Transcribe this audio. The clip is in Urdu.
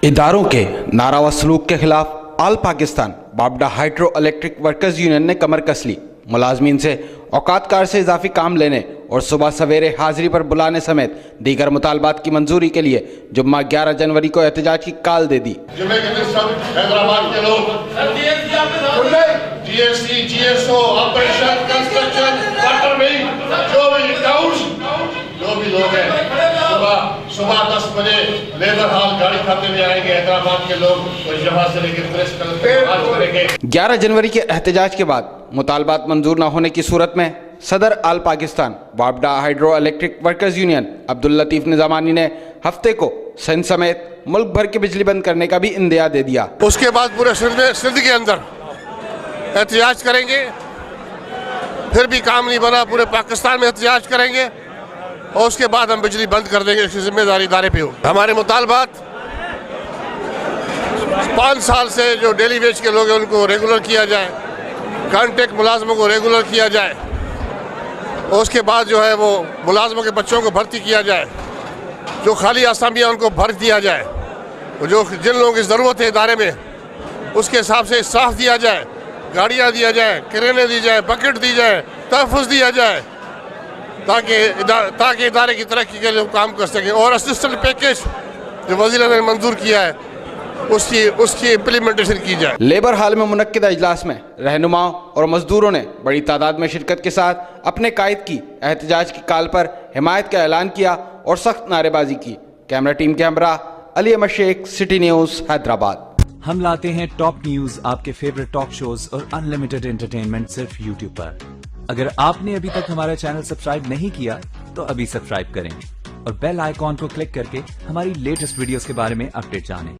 اداروں کے ناروا سلوک کے خلاف آل پاکستان بابڈا ہائیڈرو الیکٹرک ورکرز یونین نے کمر کس لی۔ ملازمین سے اوقات کار سے اضافی کام لینے اور صبح سویرے حاضری پر بلانے سمیت دیگر مطالبات کی منظوری کے لیے جمعہ 11 جنوری کو احتجاج کی کال دے دی۔ جمعے کے دن سب حیدرآباد کے لوگ G S T, G S O, operation, construction, water mill, جو بھی اکاؤنٹس، جو بھی لوگ ہیں صبح 10 بجے لیبر ہال گاڑی کھاتے میں آئیں گے حیدرآباد کے لوگ، اور یہاں سے لے کے پریس کلب کریں گے۔ 11 جنوری کے احتجاج کے بعد مطالبات منظور نہ ہونے کی صورت میں صدر آل پاکستان بابڈا hydro electric workers union Abdul Latif Nizamani نے ہفتے کو سندھ سمیت ملک بھر کی بجلی بند کرنے کا بھی اندیا دے دیا۔ اس کے بعد پورے سندھ کے اندر احتجاج کریں گے، پھر بھی کام نہیں بنا، پورے پاکستان میں احتجاج کریں گے، اور اس کے بعد ہم بجلی بند کر دیں گے۔ اس کی ذمہ داری ادارے پہ ہو۔ ہمارے مطالبات 5 سال سے جو ڈیلی ویج کے لوگ ہیں ان کو ریگولر کیا جائے، کانٹریکٹ ملازموں کو ریگولر کیا جائے، اور اس کے بعد جو ہے وہ ملازموں کے بچوں کو بھرتی کیا جائے، جو خالی آسامیاں ان کو بھر دیا جائے، جو جن لوگوں کی ضرورت ہے ادارے میں اس کے حساب سے صاف دیا جائے، گاڑیاں دیا جائے، کرینے دی جائے، بکٹ دی جائے، تحفظ دیا جائے، تاکہ ادارے کی ترقی کے لیے کام کر سکیں۔ اور اسسٹنٹ پیکیج جو وزیر اعظم نے منظور کیا ہے اس کی امپلیمنٹیشن کی جائے۔ لیبر ہال میں منعقدہ اجلاس میں رہنماؤں اور مزدوروں نے بڑی تعداد میں شرکت کے ساتھ اپنے قائد کی احتجاج کی کال پر حمایت کا اعلان کیا اور سخت نعرے بازی کی۔ کیمرہ ٹیم کے ہمراہ علی احمد شیخ، سٹی نیوز، حیدرآباد۔ ہم لاتے ہیں ٹاپ نیوز، آپ کے فیوریٹ ٹاک شوز اور انلمیٹڈ انٹرٹینمنٹ صرف یوٹیوب پر۔ اگر آپ نے ابھی تک ہمارا چینل سبسکرائب نہیں کیا تو ابھی سبسکرائب کریں اور بیل آئیکن کو کلک کر کے ہماری لیٹسٹ ویڈیوز کے بارے میں اپڈیٹ جانیں۔